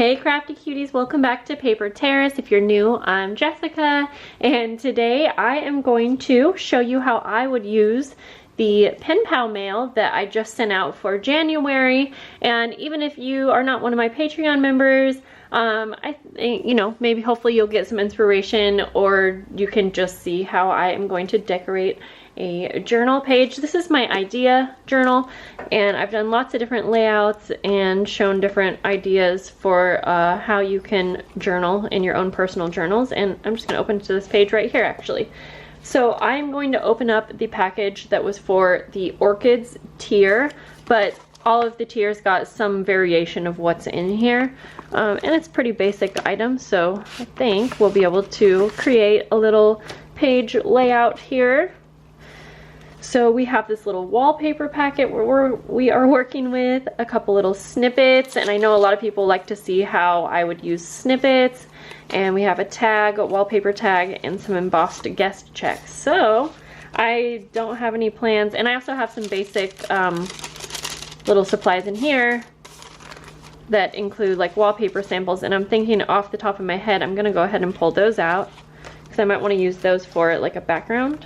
Hey crafty cuties, welcome back to Paper Terrace. If you're new, I'm Jessica, and today I am going to show you how I would use the pen pal mail that I just sent out for January. And even if you are not one of my Patreon members, I think, maybe hopefully you'll get some inspiration, or you can just see how I am going to decorate a journal page. This is my idea journal, and I've done lots of different layouts and shown different ideas for how you can journal in your own personal journals. And I'm just going to open to this page right here actually. So I'm going to open up the package that was for the orchids tier, but all of the tiers got some variation of what's in here, and it's pretty basic item, so I think we'll be able to create a little page layout here. So we have this little wallpaper packet where we are working with a couple little snippets, and I know a lot of people like to see how I would use snippets. And we have a tag, a wallpaper tag, and some embossed guest checks. So I don't have any plans, and I also have some basic little supplies in here that include like wallpaper samples, and I'm thinking off the top of my head I'm gonna go ahead and pull those out because I might want to use those for like a background.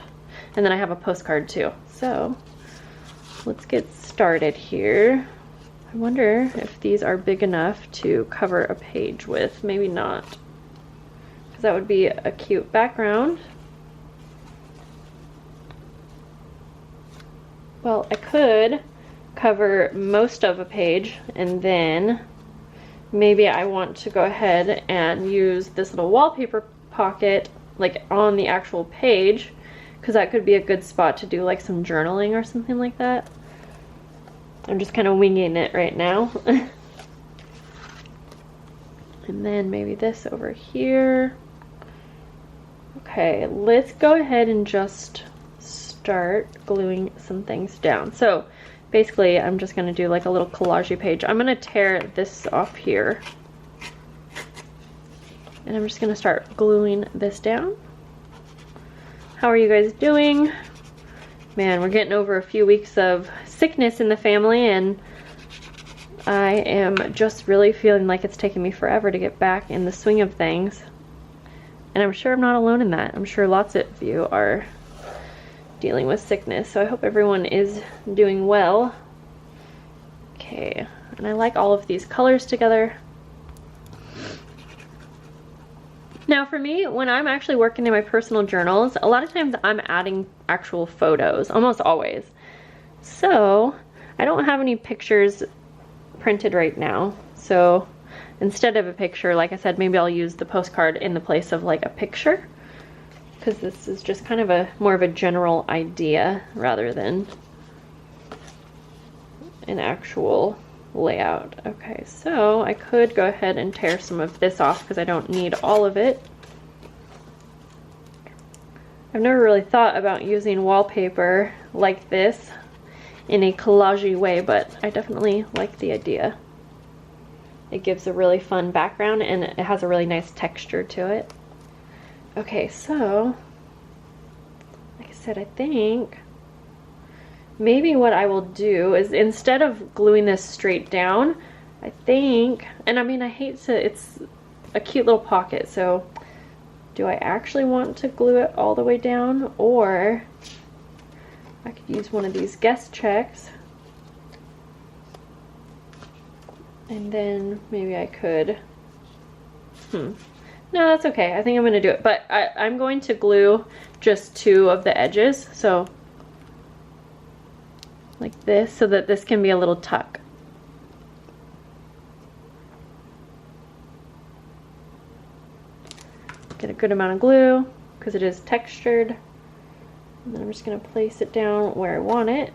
And then I have a postcard too. So let's get started here. I wonder if these are big enough to cover a page with. Maybe not, because that would be a cute background. Well, I could cover most of a page, and then maybe I want to go ahead and use this little wallpaper pocket like on the actual page, because that could be a good spot to do like some journaling or something like that. I'm just kind of winging it right now. And then maybe this over here. Okay, let's go ahead and just start gluing some things down. So basically I'm just going to do like a little collage page. I'm going to tear this off here, and I'm just going to start gluing this down. How are you guys doing? Man, we're getting over a few weeks of sickness in the family, and I am just really feeling like it's taking me forever to get back in the swing of things. And I'm sure I'm not alone in that. I'm sure lots of you are dealing with sickness, so I hope everyone is doing well. Okay, and I like all of these colors together. Now for me, when I'm actually working in my personal journals, a lot of times I'm adding actual photos, almost always. So I don't have any pictures printed right now. So instead of a picture, like I said, maybe I'll use the postcard in the place of like a picture, because this is just kind of more of a general idea rather than an actual layout. Okay, so I could go ahead and tear some of this off because I don't need all of it. I've never really thought about using wallpaper like this in a collage way, but I definitely like the idea. It gives a really fun background, and it has a really nice texture to it. Okay, so like I said, I think maybe what I will do is, instead of gluing this straight down, I think, and I mean, I hate to, it's a cute little pocket, so do I actually want to glue it all the way down? Or I could use one of these guest checks, and then maybe I could, no, that's okay. I think I'm going to do it, but I'm going to glue just two of the edges, so like this, so that this can be a little tuck. Get a good amount of glue because it is textured, and then I'm just going to place it down where I want it.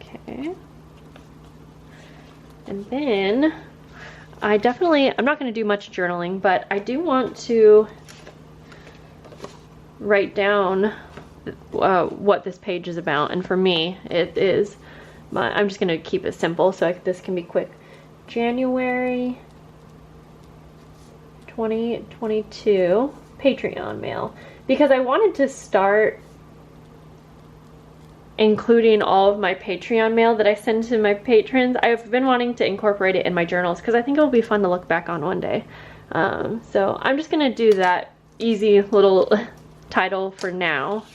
Okay, and then I'm not going to do much journaling, but I do want to write down what this page is about, and for me it is I'm just going to keep it simple so this can be quick. January 2022 Patreon mail, because I wanted to start including all of my Patreon mail that I send to my patrons. I've been wanting to incorporate it in my journals because I think it'll be fun to look back on one day. So I'm just gonna do that easy little title for now.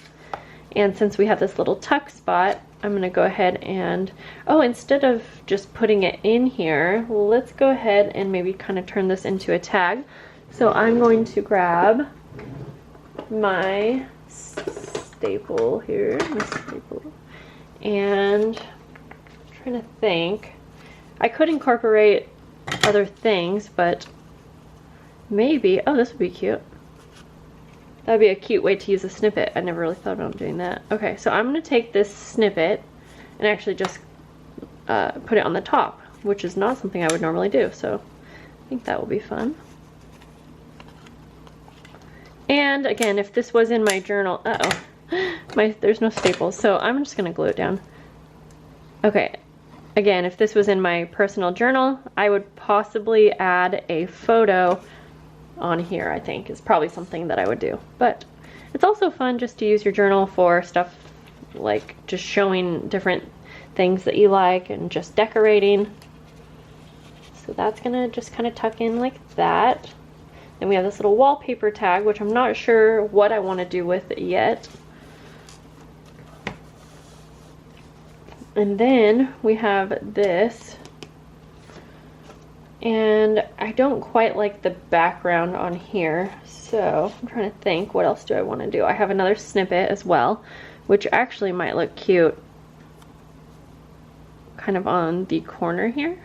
And since we have this little tuck spot, I'm gonna go ahead and, oh, instead of just putting it in here, let's go ahead and maybe kind of turn this into a tag. So I'm going to grab my staple here, and I'm trying to think. I could incorporate other things, but maybe, oh, this would be cute. That would be a cute way to use a snippet. I never really thought about doing that. Okay, so I'm going to take this snippet and actually just put it on the top, which is not something I would normally do, so I think that will be fun. And again, if this was in my journal, there's no staples, so I'm just gonna glue it down. Okay, again, if this was in my personal journal, I would possibly add a photo on here, I think, is probably something that I would do. But it's also fun just to use your journal for stuff like just showing different things that you like and just decorating. So that's gonna just kind of tuck in like that. Then we have this little wallpaper tag, which I'm not sure what I want to do with it yet. And then we have this. And I don't quite like the background on here, so I'm trying to think, what else do I want to do? I have another snippet as well, which actually might look cute kind of on the corner here.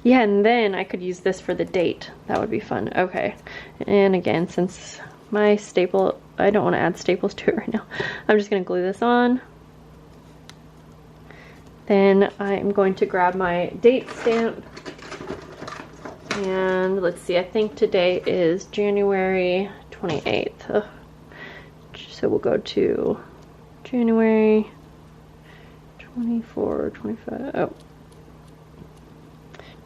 Yeah, and then I could use this for the date. That would be fun. Okay. And again, since my staple, I don't want to add staples to it right now. I'm just going to glue this on. Then I'm going to grab my date stamp. And let's see, I think today is January 28th. Ugh. So we'll go to January 24, 25, oh.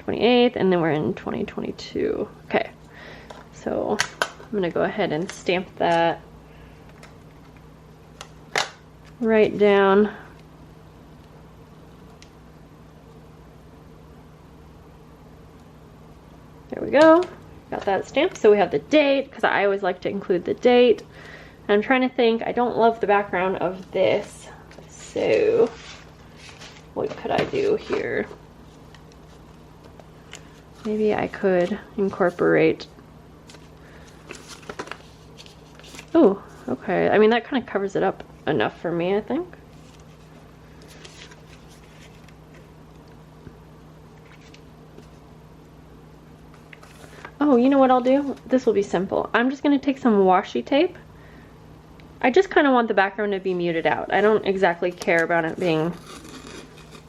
28th, and then we're in 2022. Okay, so I'm gonna go ahead and stamp that right down. There we go, got that stamped. So we have the date, because I always like to include the date. And I'm trying to think, I don't love the background of this, so what could I do here? Maybe I could incorporate, oh, okay. I mean, that kind of covers it up enough for me, I think. Oh, you know what I'll do? This will be simple. I'm just going to take some washi tape. I just kind of want the background to be muted out. I don't exactly care about it being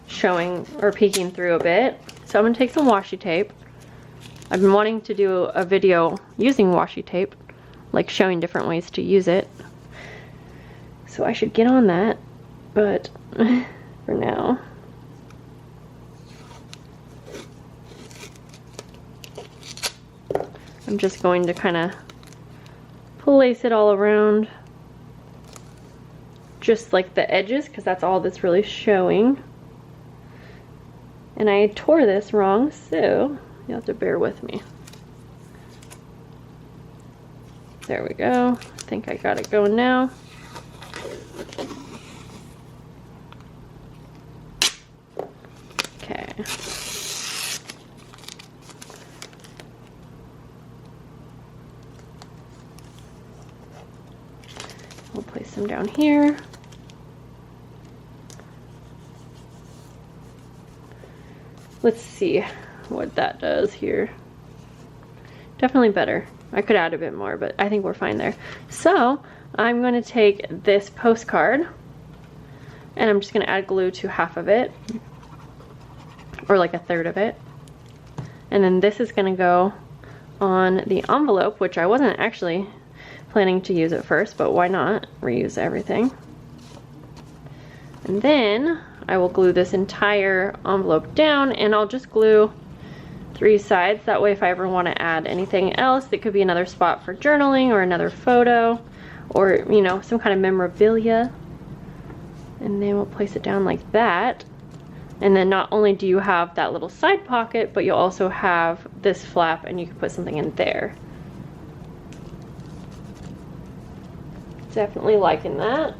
showing or peeking through a bit. So I'm going to take some washi tape. I've been wanting to do a video using washi tape, like showing different ways to use it. So I should get on that, but for now. I'm just going to kind of place it all around, just like the edges, because that's all that's really showing. And I tore this wrong, so you have to bear with me. There we go. I think I got it going now. Okay. We'll place them down here. Let's see what that does here. Definitely better. I could add a bit more, but I think we're fine there. So I'm going to take this postcard and I'm just going to add glue to half of it, or like a third of it. And then this is going to go on the envelope, which I wasn't actually planning to use at first, but why not reuse everything. And then I will glue this entire envelope down, and I'll just glue 3 sides. That way if I ever want to add anything else, that could be another spot for journaling or another photo, or, you know, some kind of memorabilia. And then we'll place it down like that. And then not only do you have that little side pocket, but you'll also have this flap and you can put something in there. Definitely liking that.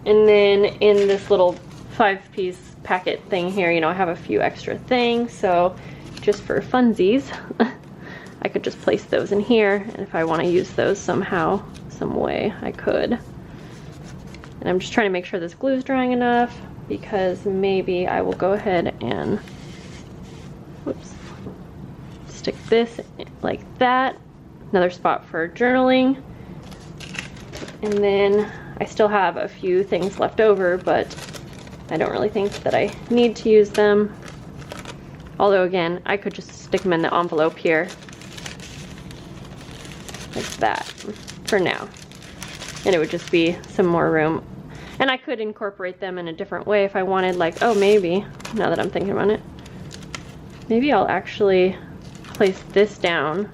And then in this little 5-piece packet thing here, you know, I have a few extra things, so just for funsies, I could just place those in here, and if I want to use those somehow, some way, I could. And I'm just trying to make sure this glue is drying enough, because maybe I will go ahead and, whoops, stick this like that. Another spot for journaling. And then I still have a few things left over, but I don't really think that I need to use them. Although again, I could just stick them in the envelope here, like that, for now. And it would just be some more room. And I could incorporate them in a different way if I wanted, like, oh, maybe, now that I'm thinking about it, maybe I'll actually place this down.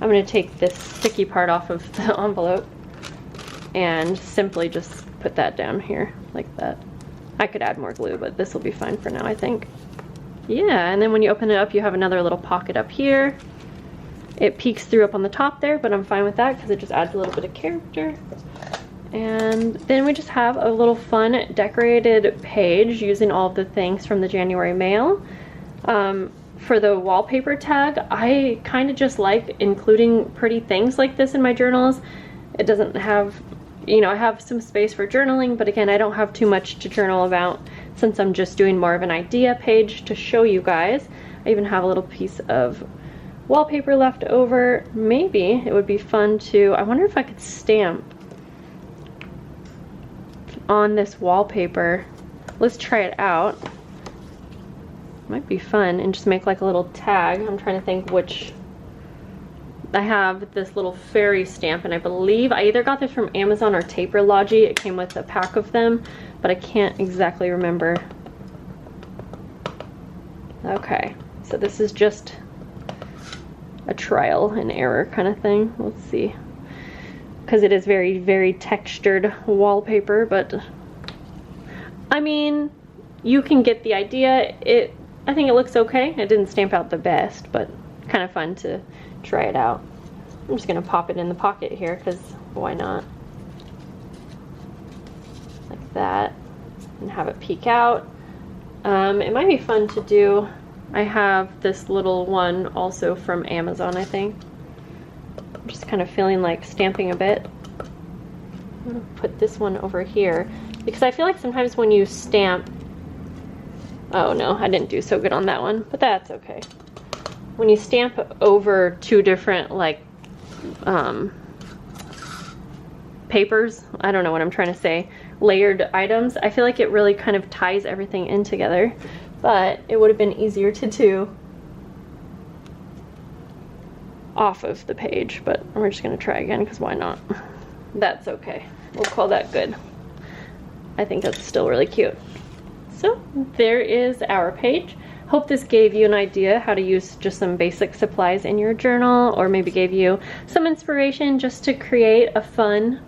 I'm gonna take this sticky part off of the envelope and simply just put that down here, like that. I could add more glue, but this will be fine for now, I think. Yeah, and then when you open it up, you have another little pocket up here. It peeks through up on the top there, but I'm fine with that because it just adds a little bit of character. And then we just have a little fun decorated page using all of the things from the January mail. For the wallpaper tag, I kind of just like including pretty things like this in my journals. It doesn't have, you know, I have some space for journaling, but again, I don't have too much to journal about since I'm just doing more of an idea page to show you guys. I even have a little piece of wallpaper left over. Maybe it would be fun to, I wonder if I could stamp on this wallpaper. Let's try it out. Might be fun, and just make like a little tag. I'm trying to think which. I have this little fairy stamp, and I believe I either got this from Amazon or Taperlogy. It came with a pack of them, but I can't exactly remember. Okay, so this is just a trial and error kind of thing. Let's see, because it is very, very textured wallpaper, but I mean, you can get the idea. I think it looks okay. It didn't stamp out the best, but kind of fun to try it out. I'm just gonna pop it in the pocket here because why not? Like that, and have it peek out. It might be fun to do. I have this little one also from Amazon, I think. I'm just kind of feeling like stamping a bit. I'm gonna put this one over here because I feel like sometimes when you stamp, oh no, I didn't do so good on that one, but that's okay. When you stamp over two different like papers, I don't know what I'm trying to say, layered items, I feel like it really kind of ties everything in together, but it would have been easier to do off of the page, but we're just gonna try again because why not? That's okay. We'll call that good. I think that's still really cute. So there is our page. Hope this gave you an idea how to use just some basic supplies in your journal, or maybe gave you some inspiration just to create a fun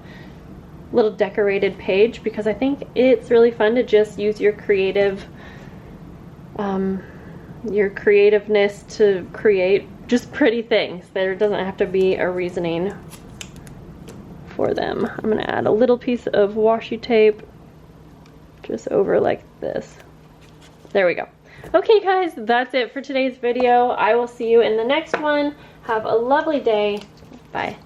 little decorated page, because I think it's really fun to just use your creativeness to create just pretty things. There doesn't have to be a reasoning for them. I'm gonna add a little piece of washi tape just over like this. There we go. Okay guys, that's it for today's video. I will see you in the next one. Have a lovely day. Bye.